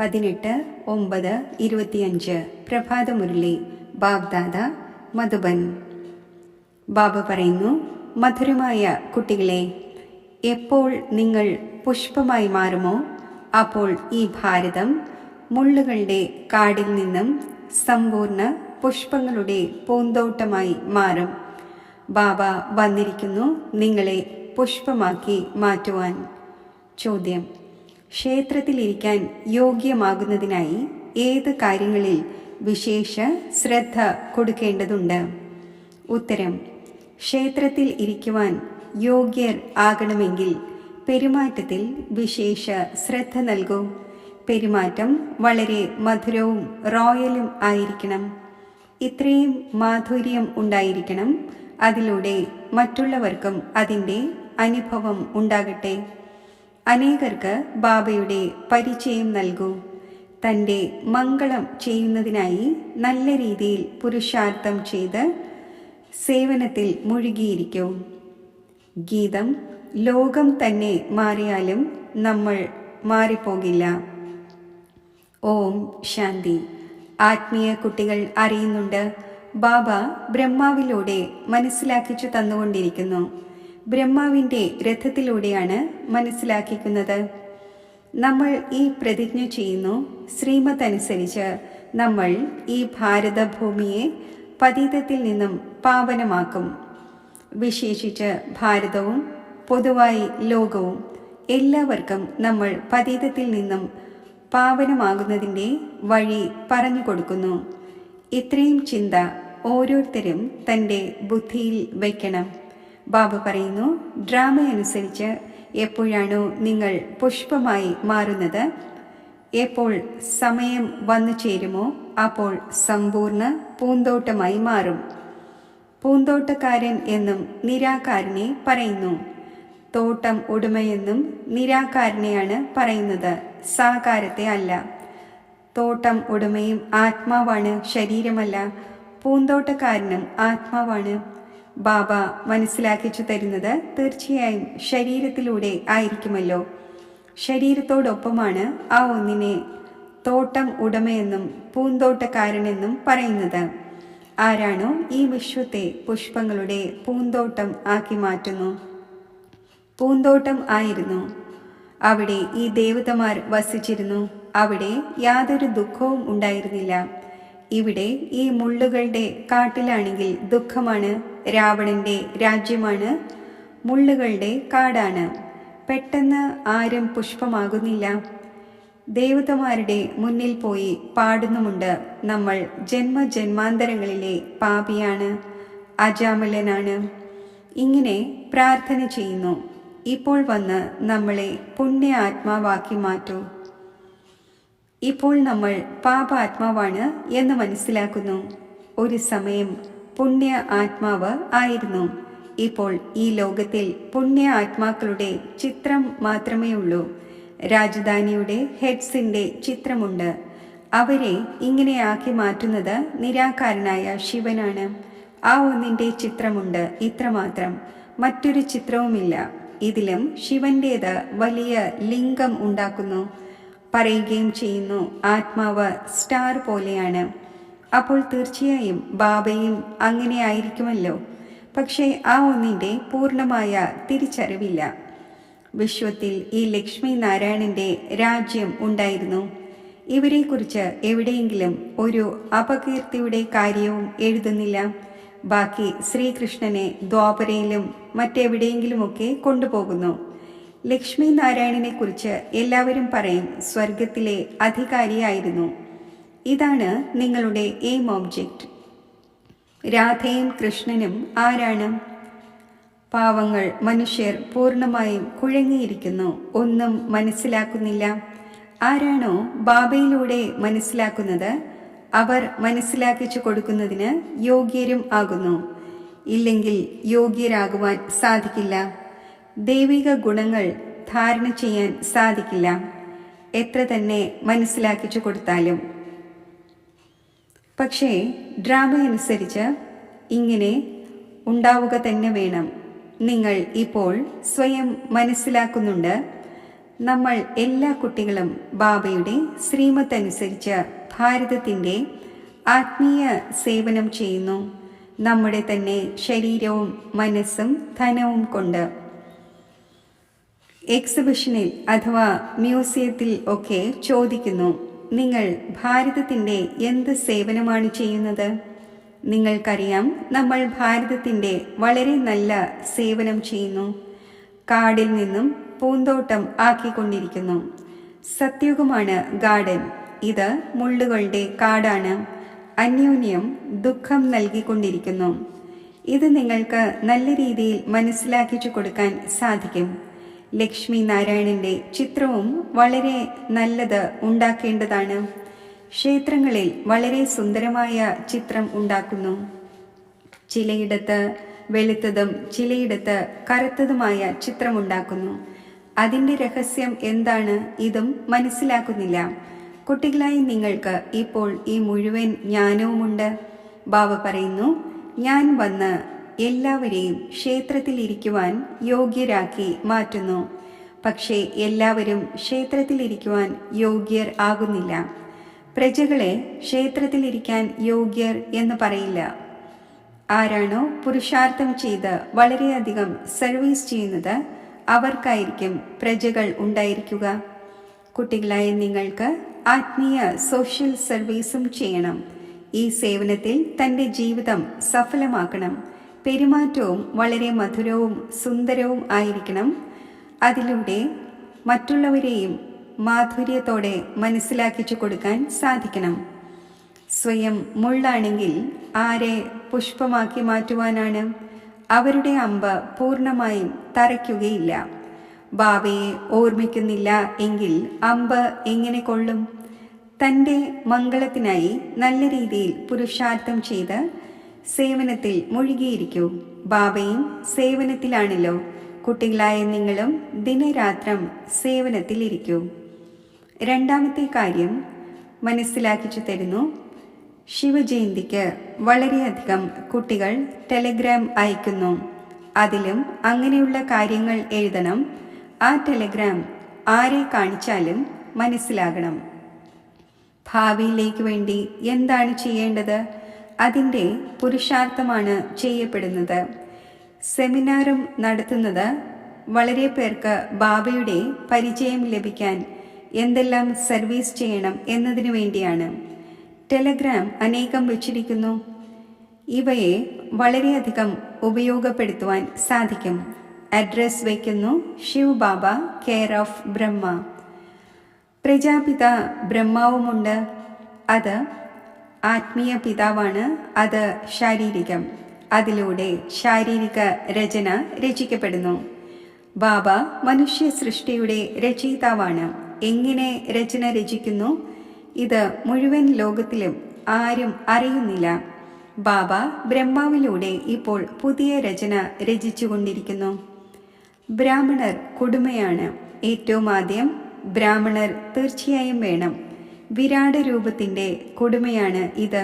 18/9/25 പ്രഭാതമുരളി ബാബ്ദാദ മധുബൻ. ബാബ പറയുന്നു, മധുരമായ കുട്ടികളെ, എപ്പോൾ നിങ്ങൾ പുഷ്പമായി മാറുമോ അപ്പോൾ ഈ ഭാരതം മുള്ളുകളുടെ കാടിൽ നിന്നും സമ്പൂർണ്ണ പുഷ്പങ്ങളുടെ പൂന്തോട്ടമായി മാറും. ബാബ വന്നിരിക്കുന്നു നിങ്ങളെ പുഷ്പമാക്കി മാറ്റുവാൻ. ചോദ്യം: ക്ഷേത്രത്തിലിരിക്കാൻ യോഗ്യമാകുന്നതിനായി ഏത് കാര്യങ്ങളിൽ വിശേഷ ശ്രദ്ധ കൊടുക്കേണ്ടതുണ്ട്? ഉത്തരം: ക്ഷേത്രത്തിൽ ഇരിക്കുവാൻ യോഗ്യർ ആകണമെങ്കിൽ പെരുമാറ്റത്തിൽ വിശേഷ ശ്രദ്ധ നൽകൂ. പെരുമാറ്റം വളരെ മധുരവും റോയലും ആയിരിക്കണം. ഇത്രയും മാധുര്യം ഉണ്ടായിരിക്കണം. അതിലൂടെ മറ്റുള്ളവർക്കും അതിൻ്റെ അനുഭവം ഉണ്ടാകട്ടെ. അനേകർക്ക് ബാബയുടെ പരിചയം നൽകൂ. തൻ്റെ മംഗളം ചെയ്യുന്നതിനായി നല്ല രീതിയിൽ പുരുഷാർത്ഥം ചെയ്ത് സേവനത്തിൽ മുഴുകിയിരിക്കൂ. ഗീതം: ലോകം തന്നെ മാറിയാലും നമ്മൾ മാറിപ്പോകില്ല. ഓം ശാന്തി. ആത്മീയ കുട്ടികൾ അറിയുന്നുണ്ട്, ബാബ ബ്രഹ്മാവിലൂടെ മനസ്സിലാക്കിച്ചു തന്നുകൊണ്ടിരിക്കുന്നു. ബ്രഹ്മാവിൻ്റെ രഥത്തിലൂടെയാണ് മനസ്സിലാക്കിക്കുന്നത്. നമ്മൾ ഈ പ്രതിജ്ഞ ചെയ്യുന്നു, ശ്രീമത് അനുസരിച്ച് നമ്മൾ ഈ ഭാരതഭൂമിയെ പതീതത്തിൽ നിന്നും പാവനമാക്കും. വിശേഷിച്ച് ഭാരതവും പൊതുവായി ലോകവും എല്ലാവർക്കും നമ്മൾ പതീതത്തിൽ നിന്നും പാവനമാകുന്നതിൻ്റെ വഴി പറഞ്ഞു കൊടുക്കുന്നു. ഇത്രയും ചിന്ത ഓരോരുത്തരും തൻ്റെ ബുദ്ധിയിൽ വയ്ക്കണം. ബാബ പറയുന്നു, ഡ്രാമ അനുസരിച്ച് എപ്പോഴാണോ നിങ്ങൾ പുഷ്പമായി മാറുന്നത്, എപ്പോൾ സമയം വന്നു ചേരുമോ അപ്പോൾ സമ്പൂർണ്ണ പൂന്തോട്ടമായി മാറും. പൂന്തോട്ടക്കാരൻ എന്നും നിരാകാരനെ പറയുന്നു. തോട്ടം ഉടമയെന്നും നിരാകാരനെയാണ് പറയുന്നത്, സാകാരത്തെ അല്ല. തോട്ടം ഉടമയും ആത്മാവാണ്, ശരീരമല്ല. പൂന്തോട്ടക്കാരനും ആത്മാവാണ്. ബാബ മനസ്സിലാക്കിച്ചു തരുന്നത് തീർച്ചയായും ശരീരത്തിലൂടെ ആയിരിക്കുമല്ലോ. ശരീരത്തോടൊപ്പമാണ് ആ ഒന്നിനെ തോട്ടം ഉടമയെന്നും പൂന്തോട്ടക്കാരനെന്നും പറയുന്നത്. ആരാണോ ഈ വിശ്വത്തെ പുഷ്പങ്ങളുടെ പൂന്തോട്ടം ആക്കി മാറ്റുന്നു. പൂന്തോട്ടം ആയിരുന്നു. അവിടെ ഈ ദേവതമാർ വസിച്ചിരുന്നു. അവിടെ യാതൊരു ദുഃഖവും ഉണ്ടായിരുന്നില്ല. ഇവിടെ ഈ മുള്ളുകളുടെ കാട്ടിലാണെങ്കിൽ ദുഃഖമാണ്. രാവണന്റെ രാജ്യമാണ് മുള്ളുകളുടെ കാടാണ്. പെട്ടെന്ന് ആരും പുഷ്പമാകുന്നില്ല. ദേവതമാരുടെ മുന്നിൽ പോയി പാടുന്നുമുണ്ട്, നമ്മൾ ജന്മജന്മാന്തരങ്ങളിലെ പാപിയാണ്, അജാമലനാണ്. ഇങ്ങനെ പ്രാർത്ഥന ചെയ്യുന്നു. ഇപ്പോൾ വന്ന് നമ്മളെ പുണ്യ ആത്മാവാക്കി മാറ്റൂ. ഇപ്പോൾ നമ്മൾ പാപാത്മാവാണ് എന്ന് മനസ്സിലാക്കുന്നു. ഒരു സമയം പുണ്യ ആത്മാവ് ആയിരുന്നു. ഇപ്പോൾ ഈ ലോകത്തിൽ പുണ്യ ആത്മാക്കളുടെ ചിത്രം മാത്രമേ ഉള്ളൂ. രാജധാനിയുടെ ഹെഡ്സിൻ്റെ ചിത്രമുണ്ട്. അവരെ ഇങ്ങനെ ആക്കി മാറ്റുന്നത് നിരാകാരനായ ശിവനാണ്. ആ ഒന്നിൻ്റെ ചിത്രമുണ്ട്, ഇത്രമാത്രം. മറ്റൊരു ചിത്രവുമില്ല. ഇതിലും ശിവൻ്റേത് വലിയ ലിംഗം ഉണ്ടാക്കുന്നു. പറയുകയും ചെയ്യുന്നു, ആത്മാവ് സ്റ്റാർ പോലെയാണ്. അപ്പോൾ തീർച്ചയായും ബാബയും അങ്ങനെ ആയിരിക്കുമല്ലോ. പക്ഷേ ആ ഒന്നിൻ്റെ പൂർണ്ണമായ തിരിച്ചറിവില്ല. വിശ്വത്തിൽ ഈ ലക്ഷ്മി നാരായണൻ്റെ രാജ്യം ഉണ്ടായിരുന്നു. ഇവരെക്കുറിച്ച് എവിടെയെങ്കിലും ഒരു അപകീർത്തിയുടെ കാര്യവും എഴുതുന്നില്ല. ബാക്കി ശ്രീകൃഷ്ണനെ ദ്വാപരയിലും മറ്റെവിടെയെങ്കിലുമൊക്കെ കൊണ്ടുപോകുന്നു. ലക്ഷ്മി നാരായണനെ കുറിച്ച് എല്ലാവരും പറയും, സ്വർഗത്തിലെ അധികാരിയായിരുന്നു. ഇതാണ് നിങ്ങളുടെ എയിം ഓബ്ജക്റ്റ്. രാധയും കൃഷ്ണനും ആരാണ്? പാവങ്ങൾ മനുഷ്യർ പൂർണ്ണമായും കുഴങ്ങിയിരിക്കുന്നു, ഒന്നും മനസ്സിലാക്കുന്നില്ല. ആരാണോ ബാബയിലൂടെ മനസ്സിലാക്കുന്നത് അവർ മനസ്സിലാക്കിച്ചു കൊടുക്കുന്നതിന് യോഗ്യരും ആകുന്നു. ഇല്ലെങ്കിൽ യോഗ്യരാകുവാൻ സാധിക്കില്ല. ദൈവിക ഗുണങ്ങൾ ധാരണ ചെയ്യാൻ സാധിക്കില്ല, എത്ര തന്നെ മനസ്സിലാക്കിച്ചു കൊടുത്താലും. പക്ഷേ ഡ്രാമ അനുസരിച്ച് ഇങ്ങനെ ഉണ്ടാവുക തന്നെ വേണം. നിങ്ങൾ ഇപ്പോൾ സ്വയം മനസ്സിലാക്കുന്നുണ്ട്, നമ്മൾ എല്ലാ കുട്ടികളും ബാബയുടെ ശ്രീമത്തനുസരിച്ച് ഭാരതത്തിൻ്റെ ആത്മീയ സേവനം ചെയ്യുന്നു, നമ്മുടെ തന്നെ ശരീരവും മനസ്സും ധനവും കൊണ്ട്. എക്സിബിഷനിൽ അഥവാ മ്യൂസിയത്തിൽ ഒക്കെ ചോദിക്കുന്നു, നിങ്ങൾ ഭാരതത്തിൻ്റെ എന്ത് സേവനമാണ് ചെയ്യുന്നത്? നിങ്ങൾക്കറിയാം, നമ്മൾ ഭാരതത്തിൻ്റെ വളരെ നല്ല സേവനം ചെയ്യുന്നു. കാടിൽ നിന്നും പൂന്തോട്ടം ആക്കിക്കൊണ്ടിരിക്കുന്നു. സത്യുഗമാണ് ഗാർഡൻ. ഇത് മുള്ളുകളുടെ കാടാണ്. അന്യോന്യം ദുഃഖം നൽകിക്കൊണ്ടിരിക്കുന്നു. ഇത് നിങ്ങൾക്ക് നല്ല രീതിയിൽ മനസ്സിലാക്കിച്ചു കൊടുക്കാൻ സാധിക്കും. ലക്ഷ്മി നാരായണന്റെ ചിത്രവും വളരെ നല്ലത് ഉണ്ടാക്കേണ്ടതാണ്. ക്ഷേത്രങ്ങളിൽ വളരെ സുന്ദരമായ ചിത്രം ഉണ്ടാക്കുന്നു. ചിലയിടത്ത് വെളുത്തതും ചിലയിടത്ത് കറുത്തതുമായ ചിത്രമുണ്ടാക്കുന്നു. അതിൻ്റെ രഹസ്യം എന്താണ്? ഇതും മനസ്സിലാക്കുന്നില്ല. കുട്ടികളായി നിങ്ങൾക്ക് ഇപ്പോൾ ഈ മുഴുവൻ ജ്ഞാനവുമുണ്ട്. ബാബ പറയുന്നു, ഞാൻ വന്ന് എല്ലാവരെയും ക്ഷേത്രത്തിലിരിക്കുവാൻ യോഗ്യരാക്കി മാറ്റുന്നു. പക്ഷേ എല്ലാവരും ക്ഷേത്രത്തിലിരിക്കുവാൻ യോഗ്യർ ആകുന്നില്ല. പ്രജകളെ ക്ഷേത്രത്തിലിരിക്കാൻ യോഗ്യർ എന്ന് പറയില്ല. ആരാണോ പുരുഷാർത്ഥം ചെയ്ത് വളരെയധികം സർവീസ് ചെയ്യുന്നത് അവർക്കായിരിക്കും പ്രജകൾ ഉണ്ടായിരിക്കുക. കുട്ടികളായ നിങ്ങൾക്ക് ആത്മീയ സോഷ്യൽ സർവീസും ചെയ്യണം. ഈ സേവനത്തിൽ തൻ്റെ ജീവിതം സഫലമാക്കണം. പെരുമാറ്റവും വളരെ മധുരവും സുന്ദരവും ആയിരിക്കണം. അതിലൂടെ മറ്റുള്ളവരെയും മാധുര്യത്തോടെ മനസ്സിലാക്കിച്ചു കൊടുക്കാൻ സാധിക്കണം. സ്വയം മുള്ളാണെങ്കിൽ ആരെ പുഷ്പമാക്കി മാറ്റുവാനാണ്? അവരുടെ അമ്പ് പൂർണ്ണമായും തറയ്ക്കുകയില്ല. ബാബയെ ഓർമ്മിക്കുന്നില്ല എങ്കിൽ അമ്പ് എങ്ങനെ കൊള്ളും? തൻ്റെ മംഗളത്തിനായി നല്ല രീതിയിൽ പുരുഷാർത്ഥം ചെയ്ത് സേവനത്തിൽ മുഴുകിയിരിക്കൂ. ബാബയും സേവനത്തിലാണല്ലോ. കുട്ടികളായ നിങ്ങളും ദിനരാത്രം സേവനത്തിലിരിക്കൂ. രണ്ടാമത്തെ കാര്യം മനസ്സിലാക്കിച്ചു തരുന്നു. ശിവജയന്തിക്ക് വളരെയധികം കുട്ടികൾ ടെലഗ്രാം അയക്കുന്നു. അതിലും അങ്ങനെയുള്ള കാര്യങ്ങൾ എഴുതണം. ആ ടെലഗ്രാം ആരെ കാണിച്ചാലും മനസ്സിലാകണം. ഭാവിയിലേക്ക് വേണ്ടി എന്താണ് ചെയ്യേണ്ടത്? അതിൻ്റെ പുരുഷാർത്ഥമാണ് ചെയ്യപ്പെടുന്നത്. സെമിനാറും നടത്തുന്നത് വളരെ പേർക്ക് ബാബയുടെ പരിചയം ലഭിക്കാൻ എന്തെല്ലാം സർവീസ് ചെയ്യണം എന്നതിനു വേണ്ടിയാണ്. ടെലഗ്രാം അനേകം വച്ചിരിക്കുന്നു. ഇവയെ വളരെയധികം ഉപയോഗപ്പെടുത്തുവാൻ സാധിക്കും. അഡ്രസ് വയ്ക്കുന്നു: ശിവ് ബാബ, കെയർ ഓഫ് ബ്രഹ്മ. പ്രജാപിത ബ്രഹ്മാവുമുണ്ട്. അത് ആത്മീയ പിതാവാണ്. അത് ശാരീരികം. അതിലൂടെ ശാരീരിക രചന രചിക്കപ്പെടുന്നു. ബാബ മനുഷ്യ സൃഷ്ടിയുടെ രചയിതാവാണ്. എങ്ങനെ രചന രചിക്കുന്നു? ഇത് മുഴുവൻ ലോകത്തിലും ആരും അറിയുന്നില്ല. ബാബ ബ്രഹ്മാവിലൂടെ ഇപ്പോൾ പുതിയ രചന രചിച്ചുകൊണ്ടിരിക്കുന്നു. ബ്രാഹ്മണർ കൊടുമയാണ്. ഏറ്റവും ആദ്യം ബ്രാഹ്മണർ തീർച്ചയായും വേണം. വിരാട രൂപത്തിൻ്റെ കൊടുമയാണ് ഇത്.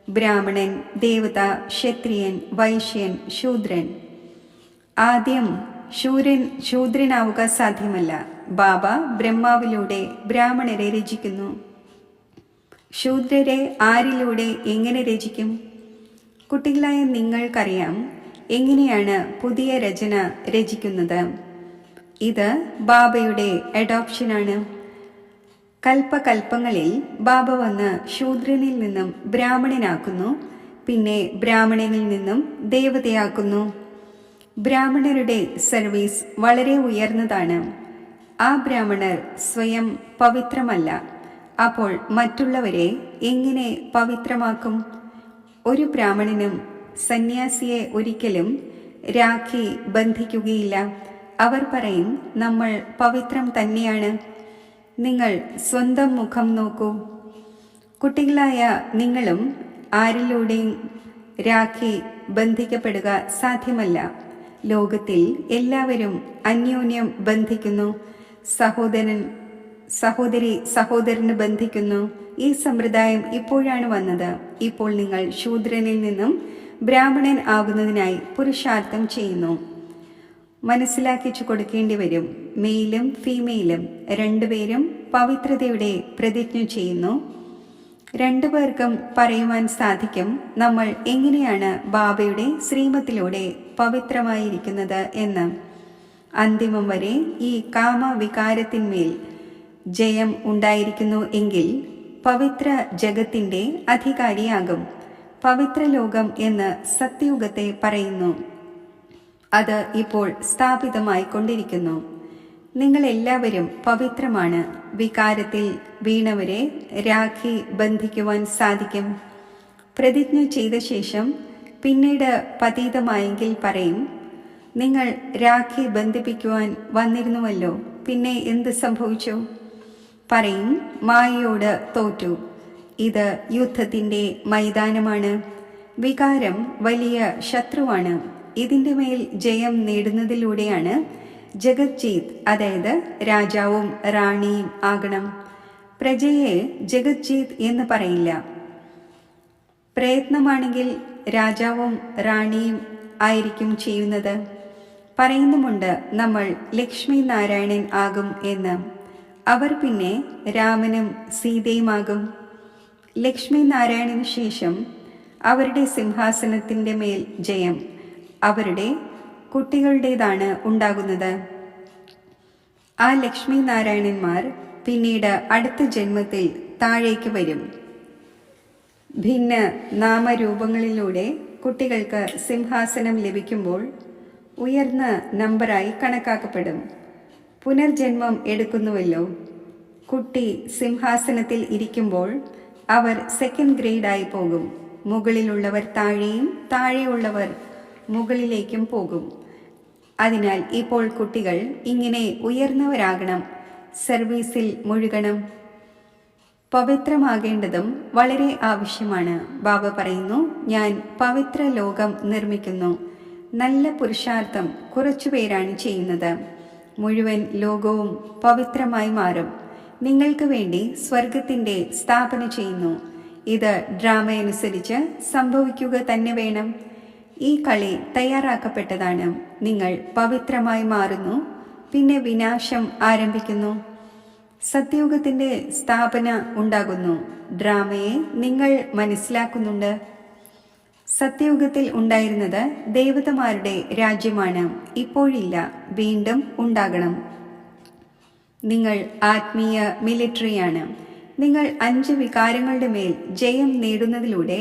ബ്രാഹ്മണൻ, ദേവത, ക്ഷത്രിയൻ, വൈശ്യൻ, ശൂദ്രൻ. ആദ്യം ശൂദ്രനാവുക സാധ്യമല്ല. ബാബ ബ്രഹ്മാവിലൂടെ ബ്രാഹ്മണരെ രചിക്കുന്നു. ശൂദ്രരെ ആരിലൂടെ എങ്ങനെ രചിക്കും? കുട്ടികളായ നിങ്ങൾക്കറിയാം എങ്ങനെയാണ് പുതിയ രചന രചിക്കുന്നത്. ഇത് ബാബയുടെ അഡോപ്ഷനാണ്. കൽപ്പകൽപ്പങ്ങളിൽ ബാബ വന്ന് ശൂദ്രനിൽ നിന്നും ബ്രാഹ്മണനാക്കുന്നു. പിന്നെ ബ്രാഹ്മണനിൽ നിന്നും ദേവതയാക്കുന്നു. ബ്രാഹ്മണരുടെ സർവീസ് വളരെ ഉയർന്നതാണ്. ആ ബ്രാഹ്മണർ സ്വയം പവിത്രമല്ല. അപ്പോൾ മറ്റുള്ളവരെ എങ്ങനെ പവിത്രമാക്കും? ഒരു ബ്രാഹ്മണനും സന്യാസിയെ ഒരിക്കലും രാഖി ബന്ധിക്കുകയില്ല. അവർ പറയും, നമ്മൾ പവിത്രം തന്നെയാണ്. നിങ്ങൾ സ്വന്തം മുഖം നോക്കൂ. കുട്ടികളായ നിങ്ങളും ആരിലൂടെയും രാഖി ബന്ധിക്കപ്പെടുക സാധ്യമല്ല. ലോകത്തിൽ എല്ലാവരും അന്യോന്യം ബന്ധിക്കുന്നു. സഹോദരി സഹോദരന് ബന്ധിക്കുന്നു. ഈ സമ്പ്രദായം ഇപ്പോഴാണ് വന്നത്. ഇപ്പോൾ നിങ്ങൾ ശൂദ്രനിൽ നിന്നും ബ്രാഹ്മണൻ ആകുന്നതിനായി പുരുഷാർത്ഥം ചെയ്യുന്നു. മനസ്സിലാക്കിച്ചു കൊടുക്കേണ്ടി വരും. മെയിലും ഫീമെയിലും രണ്ടുപേരും പവിത്രതയുടെ പ്രതിജ്ഞ ചെയ്യുന്നു. രണ്ടുപേർക്കും പറയുവാൻ സാധിക്കും നമ്മൾ എങ്ങനെയാണ് ബാബയുടെ ശ്രീമത്തിലൂടെ പവിത്രമായിരിക്കുന്നത് എന്ന്. അന്തിമം വരെ ഈ കാമവികാരത്തിന്മേൽ ജയം ഉണ്ടായിരിക്കുന്നു എങ്കിൽ പവിത്ര ജഗത്തിൻ്റെ അധികാരിയാകും. പവിത്ര ലോകം എന്ന് സത്യയുഗത്തെ പറയുന്നു. അത് ഇപ്പോൾ സ്ഥാപിതമായിക്കൊണ്ടിരിക്കുന്നു. നിങ്ങളെല്ലാവരും പവിത്രമാണ്. വികാരത്തിൽ വീണവരെ രാഖി ബന്ധിക്കുവാൻ സാധിക്കും. പ്രതിജ്ഞ ചെയ്ത ശേഷം പിന്നീട് പതീതമായെങ്കിൽ പറയും, നിങ്ങൾ രാഖി ബന്ധിപ്പിക്കുവാൻ വന്നിരുന്നുവല്ലോ, പിന്നെ എന്ത് സംഭവിച്ചു? പറയും, മായയോട് തോറ്റു. ഇത് യുദ്ധത്തിൻ്റെ മൈതാനമാണ്. വികാരം വലിയ ശത്രുവാണ്. ഇതിൻ്റെ മേൽ ജയം നേടുന്നതിലൂടെയാണ് ജഗജ്ജീത്, അതായത് രാജാവും റാണിയും ആകണം. പ്രജയെ ജഗജ്ജീത് എന്ന് പറയില്ല. പ്രയത്നമാണെങ്കിൽ രാജാവും റാണിയും ആയിരിക്കും ചെയ്യുന്നത്. പറയുന്നുമുണ്ട് നമ്മൾ ലക്ഷ്മി നാരായണൻ ആകും എന്ന്. അവർ പിന്നെ രാമനും സീതയുമാകും. ലക്ഷ്മി നാരായണന് ശേഷം അവരുടെ സിംഹാസനത്തിൻ്റെ മേൽ ജയം അവരുടെ കുട്ടികളുടേതാണ് ഉണ്ടാകുന്നത്. ആ ലക്ഷ്മി നാരായണന്മാർ പിന്നീട് അടുത്ത ജന്മത്തിൽ താഴേക്ക് വരും. ഭിന്ന നാമരൂപങ്ങളിലൂടെ കുട്ടികൾക്ക് സിംഹാസനം ലഭിക്കുമ്പോൾ ഉയർന്ന നമ്പറായി കണക്കാക്കപ്പെടും. പുനർജന്മം എടുക്കുന്നുവല്ലോ. കുട്ടി സിംഹാസനത്തിൽ ഇരിക്കുമ്പോൾ അവർ സെക്കൻഡ് ഗ്രേഡായി പോകും. മുകളിലുള്ളവർ താഴെയും താഴെയുള്ളവർ മുകളിലേക്കും പോകും. അതിനാൽ ഇപ്പോൾ കുട്ടികൾ ഇങ്ങനെ ഉയർന്നവരാകണം, സർവീസിൽ മുഴുകണം. പവിത്രമാകേണ്ടതും വളരെ ആവശ്യമാണ്. ബാബ പറയുന്നു, ഞാൻ പവിത്ര ലോകം നിർമ്മിക്കുന്നു. നല്ല പുരുഷാർത്ഥം കുറച്ചുപേരാണ് ചെയ്യുന്നത്. മുഴുവൻ ലോകവും പവിത്രമായി മാറും. നിങ്ങൾക്ക് വേണ്ടി സ്വർഗത്തിൻ്റെ സ്ഥാപന ചെയ്യുന്നു. ഇത് ഡ്രാമയനുസരിച്ച് സംഭവിക്കുക തന്നെ വേണം. ഈ കളി തയ്യാറാക്കപ്പെട്ടതാണ്. നിങ്ങൾ പവിത്രമായി മാറുന്നു, പിന്നെ വിനാശം ആരംഭിക്കുന്നു. സത്യയുഗത്തിൻ്റെ സ്ഥാപന ഉണ്ടാകുന്നു. ഡ്രാമയെ നിങ്ങൾ മനസ്സിലാക്കുന്നുണ്ട്. സത്യയുഗത്തിൽ ഉണ്ടായിരുന്നത് ദേവതമാരുടെ രാജ്യമാണ്. ഇപ്പോഴില്ല, വീണ്ടും ഉണ്ടാകണം. നിങ്ങൾ ആത്മീയ മിലിറ്ററിയാണ്. നിങ്ങൾ 5 വികാരങ്ങളുടെ മേൽ ജയം നേടുന്നതിലൂടെ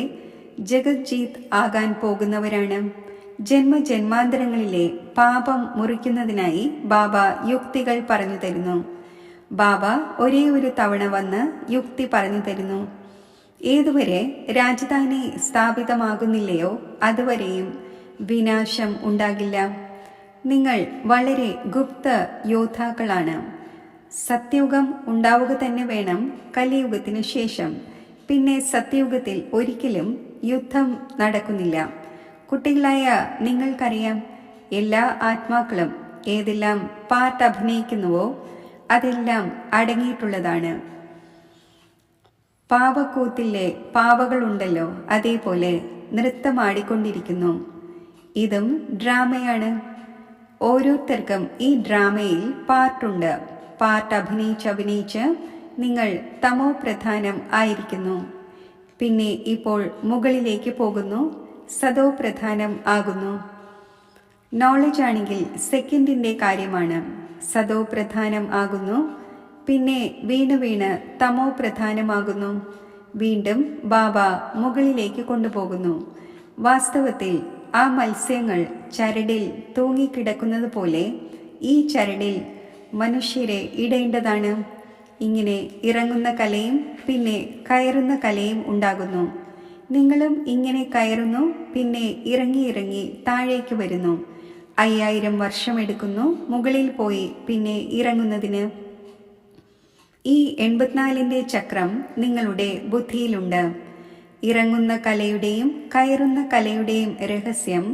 ജഗജ്ജീത് ആകാൻ പോകുന്നവരാണ്. ജന്മജന്മാന്തരങ്ങളിലെ പാപം മുറിക്കുന്നതിനായി ബാബ യുക്തികൾ പറഞ്ഞു തരുന്നു. ബാബ ഒരേ ഒരു തവണ വന്ന് യുക്തി പറഞ്ഞു തരുന്നു. ഏതുവരെ രാജധാനി സ്ഥാപിതമാകുന്നില്ലയോ അതുവരെയും വിനാശം ഉണ്ടാകില്ല. നിങ്ങൾ വളരെ ഗുപ്ത യോദ്ധാക്കളാണ്. സത്യയുഗം ഉണ്ടാവുക തന്നെ വേണം കലിയുഗത്തിനു ശേഷം. പിന്നെ സത്യയുഗത്തിൽ ഒരിക്കലും യുദ്ധം നടക്കുന്നില്ല. കുട്ടികളായ നിങ്ങൾക്കറിയാം, എല്ലാ ആത്മാക്കളും ഏതെല്ലാം പാർട്ട് അഭിനയിക്കുന്നുവോ അതെല്ലാം അടങ്ങിയിട്ടുള്ളതാണ്. പാവക്കൂത്തിലെ പാവകളുണ്ടല്ലോ, അതേപോലെ നൃത്തമാടിക്കൊണ്ടിരിക്കുന്നു. ഇതും ഡ്രാമയാണ്. ഓരോരുത്തർക്കും ഈ ഡ്രാമയിൽ പാർട്ടുണ്ട്. പാർട്ട് അഭിനയിച്ച് നിങ്ങൾ തമോ പ്രധാനം ആയിരിക്കുന്നു. പിന്നെ ഇപ്പോൾ മുകളിലേക്ക് പോകുന്നു, സതോ പ്രധാനം ആകുന്നു. നോളജ് ആണെങ്കിൽ സെക്കൻഡിൻ്റെ കാര്യമാണ്. സതോ പ്രധാനം ആകുന്നു, പിന്നെ വീണ് തമോ പ്രധാനമാകുന്നു. വീണ്ടും ബാബ മുകളിലേക്ക് കൊണ്ടുപോകുന്നു. വാസ്തവത്തിൽ ആ മത്സ്യങ്ങൾ ചരടിൽ തൂങ്ങിക്കിടക്കുന്നത് പോലെ ഈ ചരടിൽ മനുഷ്യരെ ഇടേണ്ടതാണ്. ഇങ്ങനെ ഇറങ്ങുന്ന കലയും പിന്നെ കയറുന്ന കലയും ഉണ്ടാകുന്നു. നിങ്ങളും ഇങ്ങനെ കയറുന്നു, പിന്നെ ഇറങ്ങി താഴേക്ക് വരുന്നു. 5000 വർഷമെടുക്കുന്നു മുകളിൽ പോയി പിന്നെ ഇറങ്ങുന്നതിന്. ഈ 84ന്റെ ചക്രം നിങ്ങളുടെ ബുദ്ധിയിലുണ്ട്. ഇറങ്ങുന്ന കലയുടെയും കയറുന്ന കലയുടെയും രഹസ്യം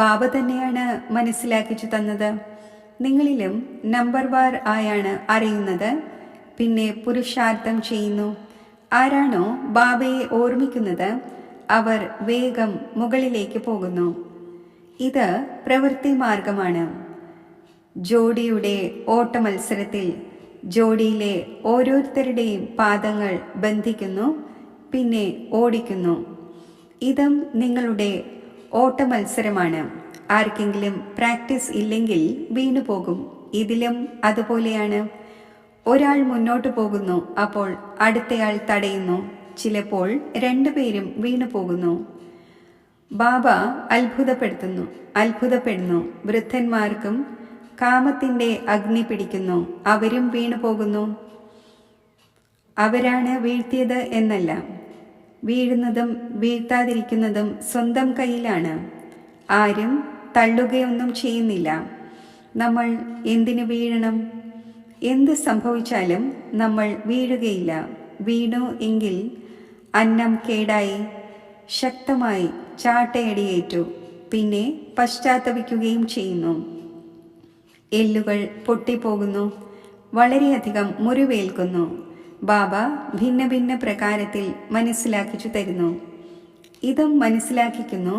ബാബ തന്നെയാണ് മനസ്സിലാക്കിച്ചു തന്നത്. നിങ്ങളിലും നമ്പർ വാർ ആയാണ് അറിയുന്നത്. പിന്നെ പുരുഷാർത്ഥം ചെയ്യുന്നു. ആരാണോ ബാബയെ ഓർമ്മിക്കുന്നത് അവർ വേഗം മുകളിലേക്ക് പോകുന്നു. ഇത് പ്രവൃത്തി മാർഗമാണ്. ജോഡിയുടെ ഓട്ടമത്സരത്തിൽ ജോഡിയിലെ ഓരോരുത്തരുടെയും പാദങ്ങൾ ബന്ധിക്കുന്നു, പിന്നെ ഓടിക്കുന്നു. ഇതും നിങ്ങളുടെ ഓട്ടമത്സരമാണ്. ആർക്കെങ്കിലും പ്രാക്ടീസ് ഇല്ലെങ്കിൽ വീണുപോകും. ഇതിലും അതുപോലെയാണ്. ഒരാൾ മുന്നോട്ട് പോകുന്നു, അപ്പോൾ അടുത്തയാൾ തടയുന്നു. ചിലപ്പോൾ രണ്ടുപേരും വീണുപോകുന്നു. ബാബ അത്ഭുതപ്പെടുന്നു. വൃദ്ധന്മാർക്കും കാമത്തിന്റെ അഗ്നി പിടിക്കുന്നു. അവരും വീണുപോകുന്നു. അവരാണ് വീഴ്ത്തിയത് എന്നല്ല, വീഴുന്നതും വീഴ്ത്താതിരിക്കുന്നതും സ്വന്തം കയ്യിലാണ്. ആരും തള്ളുകയൊന്നും ചെയ്യുന്നില്ല. നമ്മൾ എന്തിനു വീഴണം? എന്ത് സംഭവിച്ചാലും നമ്മൾ വീഴുകയില്ല. വീണു എങ്കിൽ അന്നം കേടായി, ശക്തമായി ചാട്ടയടിയേറ്റു, പിന്നെ പശ്ചാത്തപിക്കുകയും ചെയ്യുന്നു. എല്ലുകൾ പൊട്ടിപ്പോകുന്നു, വളരെയധികം മുറിവേൽക്കുന്നു. ബാബ ഭിന്ന ഭിന്ന പ്രകാരത്തിൽ മനസ്സിലാക്കിച്ചു തരുന്നു. ഇതും മനസ്സിലാക്കിക്കുന്നു.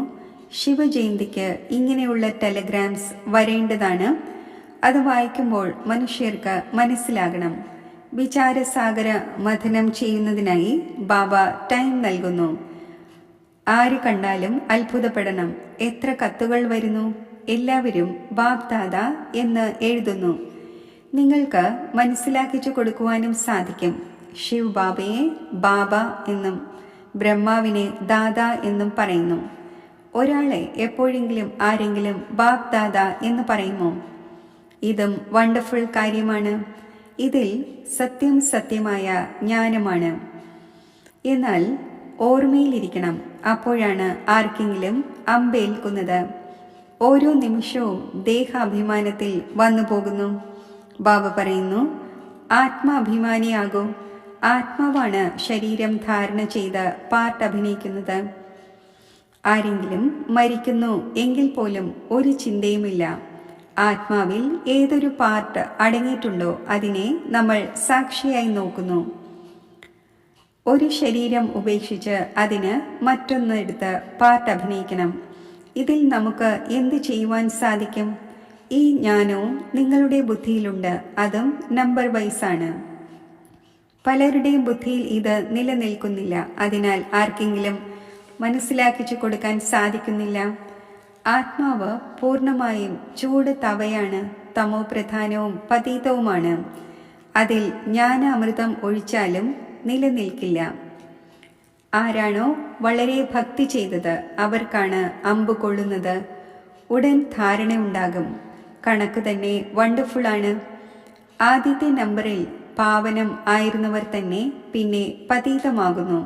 ശിവജയന്തിക്ക് ഇങ്ങനെയുള്ള ടെലഗ്രാംസ് വരേണ്ടതാണ്. അത് വായിക്കുമ്പോൾ മനുഷ്യർക്ക് മനസ്സിലാകണം. വിചാരസാഗര മഥനം ചെയ്യുന്നതിനായി ബാബ ടൈം നൽകുന്നു. ആര് കണ്ടാലും അത്ഭുതപ്പെടണം. എത്ര കത്തുകൾ വരുന്നു! എല്ലാവരും ബാബ് ദാദ എന്ന് എഴുതുന്നു. നിങ്ങൾക്ക് മനസ്സിലാക്കിച്ചു കൊടുക്കുവാനും സാധിക്കും. ശിവ് ബാബയെ ബാബ എന്നും ബ്രഹ്മാവിനെ ദാദ എന്നും പറയുന്നു. ഒരാളെ എപ്പോഴെങ്കിലും ആരെങ്കിലും ബാബ് ദാദ എന്ന് പറയുമോ? ഇതും വണ്ടർഫുൾ കാര്യമാണ്. ഇതിൽ സത്യമായ ജ്ഞാനമാണ്. എന്നാൽ ഓർമ്മയിലിരിക്കണം. അപ്പോഴാണ് ആർക്കെങ്കിലും അമ്പേൽക്കുന്നത്. ഓരോ നിമിഷവും ദേഹാഭിമാനത്തിൽ വന്നു പോകുന്നു. ബാബ പറയുന്നു, ആത്മാഭിമാനിയാകൂ. ആത്മാവാണ് ശരീരം ധാരണ ചെയ്ത് പാർട്ട് അഭിനയിക്കുന്നത്. ആരെങ്കിലും മരിക്കുന്നു എങ്കിൽ പോലും ഒരു ചിന്തയുമില്ല. ആത്മാവിൽ ഏതൊരു പാർട്ട് അടങ്ങിയിട്ടുണ്ടോ അതിനെ നമ്മൾ സാക്ഷിയായി നോക്കുന്നു. ഒരു ശരീരം ഉപേക്ഷിച്ച് അതിന് മറ്റൊന്നെടുത്ത് പാർട്ട് അഭിനയിക്കണം. ഇതിൽ നമുക്ക് എന്ത് ചെയ്യുവാൻ സാധിക്കും? ഈ ജ്ഞാനവും നിങ്ങളുടെ ബുദ്ധിയിലുണ്ട്. അതും നമ്പർ വൈസാണ്. പലരുടെയും ബുദ്ധിയിൽ ഇത് നിലനിൽക്കുന്നില്ല. അതിനാൽ ആർക്കെങ്കിലും മനസ്സിലാക്കിച്ചു കൊടുക്കാൻ സാധിക്കുന്നില്ല. ആത്മാവ് പൂർണ്ണമായും ചൂട് തവയാണ്. തമോ പ്രധാനവും പതീതവുമാണ്. അതിൽ ജ്ഞാനാമൃതം ഒഴിച്ചാലും നിലനിൽക്കില്ല. ആരാണോ വളരെ ഭക്തി ചെയ്തത് അവർക്കാണ് അമ്പ് കൊള്ളുന്നത്. ഉടൻ ധാരണയുണ്ടാകും. കണക്ക് തന്നെ വണ്ടർഫുള്ളാണ്. ആദ്യത്തെ നമ്പറിൽ പാവനം ആയിരുന്നവർ തന്നെ പിന്നെ പതീതമാകുന്നു.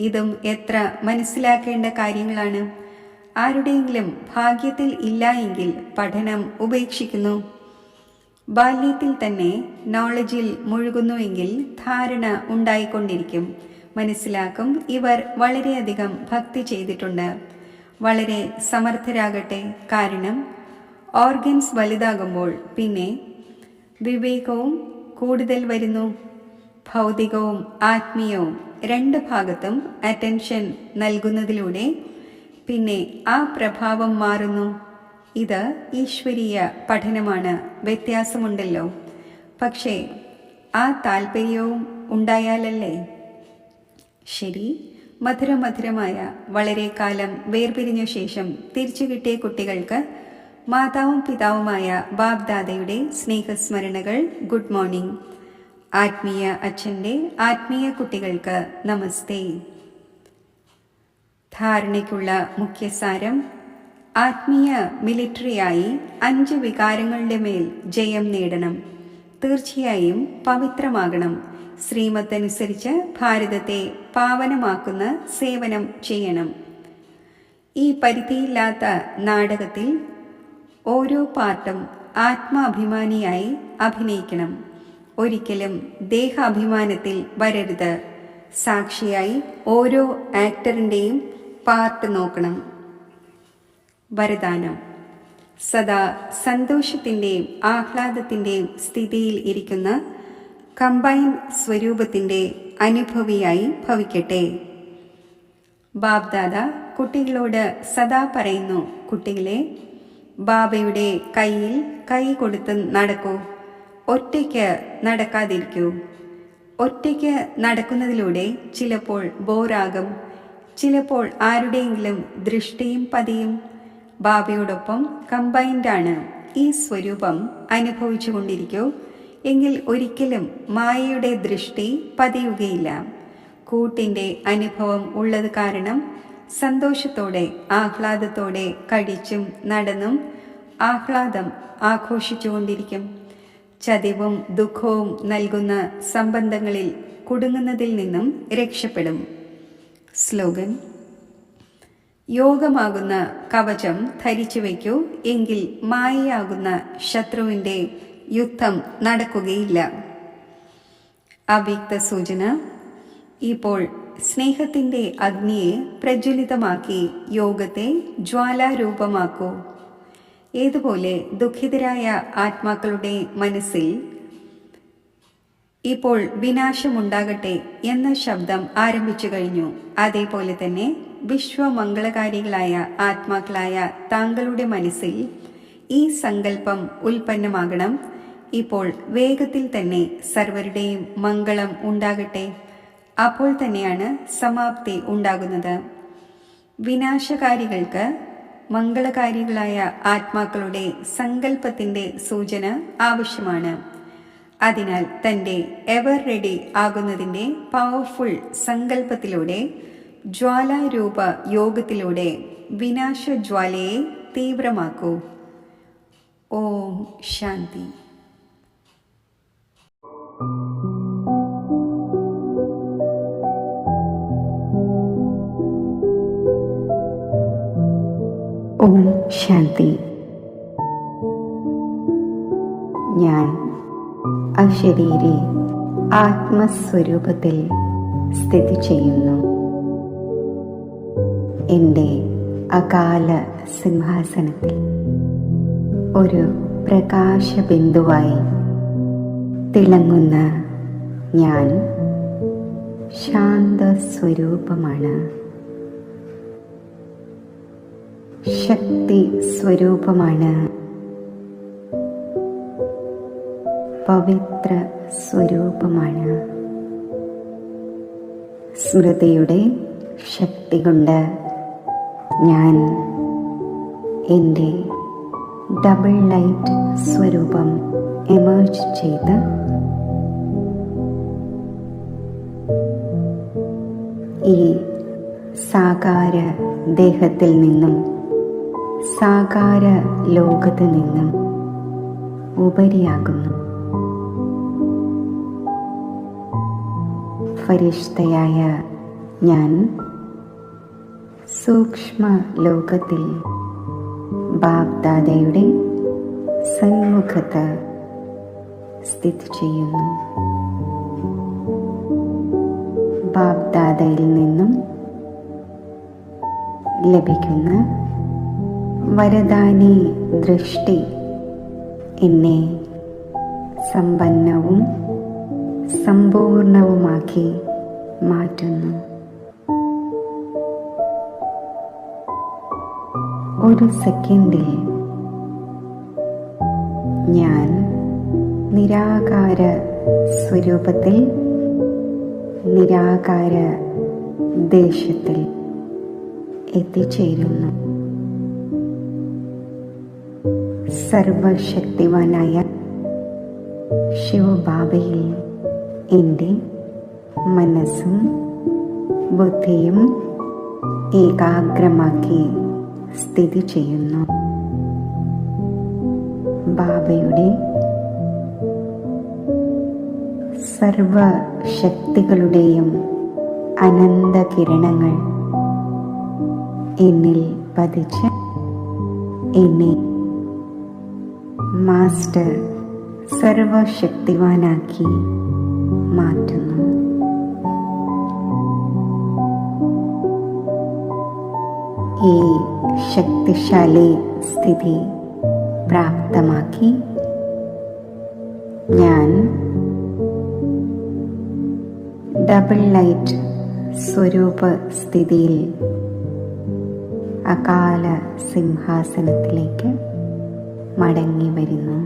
ഇതും എത്ര മനസ്സിലാക്കേണ്ട കാര്യങ്ങളാണ്. ആരുടെയെങ്കിലും ഭാഗ്യത്തിൽ ഇല്ല എങ്കിൽ പഠനം ഉപേക്ഷിക്കുന്നു. ബാല്യത്തിൽ തന്നെ നോളജിൽ മുഴുകുന്നുവെങ്കിൽ ധാരണ ഉണ്ടായിക്കൊണ്ടിരിക്കും. മനസ്സിലാക്കും, ഇവർ വളരെയധികം ഭക്തി ചെയ്തിട്ടുണ്ട്. വളരെ സമർത്ഥരാകട്ടെ. കാരണം ഓർഗൻസ് വലുതാകുമ്പോൾ പിന്നെ വിവേകവും കൂടുതൽ വരുന്നു. ഭൗതികവും ആത്മീയവും രണ്ട് ഭാഗത്തും അറ്റൻഷൻ നൽകുന്നതിലൂടെ പിന്നെ ആ പ്രഭാവം മാറുന്നു. ഇത് ഈശ്വരീയ പഠനമാണ്. വ്യത്യാസമുണ്ടല്ലോ. പക്ഷേ ആ താല്പര്യവും ഉണ്ടായാലല്ലേ. ശരി, മധുരമായ വളരെ കാലം വേർപിരിഞ്ഞ ശേഷം തിരിച്ചു കിട്ടിയ കുട്ടികൾക്ക് മാതാവും പിതാവുമായ ബാബ് ദാദയുടെ സ്നേഹസ്മരണകൾ. Good morning. ആത്മീയ അച്ഛൻ്റെ ആത്മീയ കുട്ടികൾക്ക് നമസ്തേ. ധാരണയ്ക്കുള്ള മുഖ്യസാരം: ആത്മീയ മിലിറ്ററിയായി 5 വികാരങ്ങളുടെ മേൽ ജയം നേടണം. തീർച്ചയായും പവിത്രമാകണം. ശ്രീമത്തനുസരിച്ച് ഭാരതത്തെ പാവനമാക്കുന്ന സേവനം ചെയ്യണം. ഈ പരിധിയില്ലാത്ത നാടകത്തിൽ ഓരോ പാർട്ടും ആത്മാഭിമാനിയായി അഭിനയിക്കണം. ഒരിക്കലും ദേഹാഭിമാനത്തിൽ വരരുത്. സാക്ഷിയായി ഓരോ ആക്ടറിൻ്റെയും പാർട്ട് നോക്കണം. വരദാനം: സദാ സന്തോഷത്തിൻ്റെയും ആഹ്ലാദത്തിൻ്റെയും സ്ഥിതിയിൽ ഇരിക്കുന്ന കമ്പൈൻ സ്വരൂപത്തിൻ്റെ അനുഭവിയായി ഭവിക്കട്ടെ. ബാബ്ദാദ കുട്ടികളോട് സദാ പറയുന്നു, കുട്ടികളെ, ബാബയുടെ കയ്യിൽ കൈ കൊടുത്ത് നടക്കൂ. ഒറ്റയ്ക്ക് നടക്കാതിരിക്കൂ. ഒറ്റയ്ക്ക് നടക്കുന്നതിലൂടെ ചിലപ്പോൾ ബോറാകും, ചിലപ്പോൾ ആരുടെയെങ്കിലും ദൃഷ്ടിയും പതിയും. ബാബയോടൊപ്പം കമ്പൈൻഡാണ് ഈ സ്വരൂപം അനുഭവിച്ചു കൊണ്ടിരിക്കൂ. എങ്കിൽ ഒരിക്കലും മായയുടെ ദൃഷ്ടി പതിയുകയില്ല. കൂട്ടിൻ്റെ അനുഭവം ഉള്ളത് കാരണം സന്തോഷത്തോടെ ആഹ്ലാദത്തോടെ കഴിച്ചും നടന്നും ആഹ്ലാദം ആഘോഷിച്ചുകൊണ്ടിരിക്കും. ചതിവും ദുഃഖവും നൽകുന്ന സംബന്ധങ്ങളിൽ കുടുങ്ങുന്നതിൽ നിന്നും രക്ഷപ്പെടും. സ്ലോഗൻ: യോഗമാകുന്ന കവചം ധരിച്ചു വയ്ക്കൂ. എങ്കിൽ മായയാകുന്ന ശത്രുവിൻ്റെ യുദ്ധം നടക്കുകയില്ല. അവ്യക്ത സൂചന: ഇപ്പോൾ സ്നേഹത്തിൻ്റെ അഗ്നിയെ പ്രജ്വലിതമാക്കി യോഗത്തെ ജ്വാലാരൂപമാക്കൂ. ഏതുപോലെ ദുഃഖിതരായ ആത്മാക്കളുടെ മനസ്സിൽ ഇപ്പോൾ വിനാശമുണ്ടാകട്ടെ എന്ന ശബ്ദം ആരംഭിച്ചു കഴിഞ്ഞു, അതേപോലെ തന്നെ വിശ്വമംഗളകാരികളായ ആത്മാക്കളായ താങ്കളുടെ മനസ്സിൽ ഈ സങ്കല്പം ഉൽപ്പന്നമാകണം. ഇപ്പോൾ വേഗത്തിൽ തന്നെ സർവരുടെയും മംഗളം ഉണ്ടാകട്ടെ. അപ്പോൾ തന്നെയാണ് സമാപ്തി ഉണ്ടാകുന്നത്. വിനാശകാരികൾക്ക് മംഗളകാരികളായ ആത്മാക്കളുടെ സങ്കല്പത്തിൻ്റെ സൂചന ആവശ്യമാണ്. അതിനാൽ തൻ്റെ ever ready ആകുന്നതിൻ്റെ powerful സങ്കല്പത്തിലൂടെ ജ്വാലാരൂപ യോഗത്തിലൂടെ വിനാശജ്വാലയെ തീവ്രമാക്കൂ. Om Shanti. Om Shanti. ഞാൻ അശരീരി ആത്മസ്വരൂപത്തിൽ സ്ഥിതി ചെയ്യുന്നു. എൻ്റെ അകാല സിംഹാസനത്തിൽ ഒരു പ്രകാശബിന്ദുവായി തിളങ്ങുന്ന ഞാൻ ശാന്തസ്വരൂപമാണ്. ശക്തി സ്വരൂപമാണ്. പവിത്ര സ്വരൂപമാണ്. സ്മൃതിയുടെ ശക്തി കൊണ്ട് ഞാൻ എൻ്റെ ഡബിൾ ലൈറ്റ് സ്വരൂപം എമേർജ് ചെയ്ത് ഈ സാകാര ദേഹത്തിൽ നിന്നും സാകാര ലോകത്ത് നിന്നും ഉപരിയാകുന്നു. ഫരിഷ്തയായ ഞാൻ സൂക്ഷ്മ ലോകത്തിൽ ബാബ്ദാദയുടെ സന്മുഖത്ത് സ്ഥിതി ചെയ്യുന്നു. ബാബ്ദാദയിൽ നിന്നും ലഭിക്കുന്ന വരദാനി ദൃഷ്ടി എന്നെ സമ്പന്നവും സമ്പൂർണവുമാക്കി മാറ്റുന്നു. ഒരു സെക്കൻഡിൽ ഞാൻ നിരാകാര സ്വരൂപത്തിൽ നിരാകാര ദേശത്തിൽ എത്തിച്ചേരുന്നു. സർവശക്തിവാനായ ശിവബാബയിൽ എൻ്റെ മനസ്സും ബുദ്ധിയും ഏകാഗ്രമാക്കി സ്ഥിതി ചെയ്യുന്നു. ബാബയുടെ സർവശക്തികളുടെയും അനന്ത കിരണങ്ങൾ എന്നിൽ പതിച്ച് എന്നെ മാസ്റ്റർ സർവശക്തിവാനാക്കി മാറ്റുന്നു. ഈ ശക്തിശാലി സ്ഥിതി പ്രാപ്തമാക്കി ഞാൻ ഡബിൾ ലൈറ്റ് സ്വരൂപ സ്ഥിതിയിൽ അകാല സിംഹാസനത്തിലേക്ക് മടങ്ങി വരുന്നു.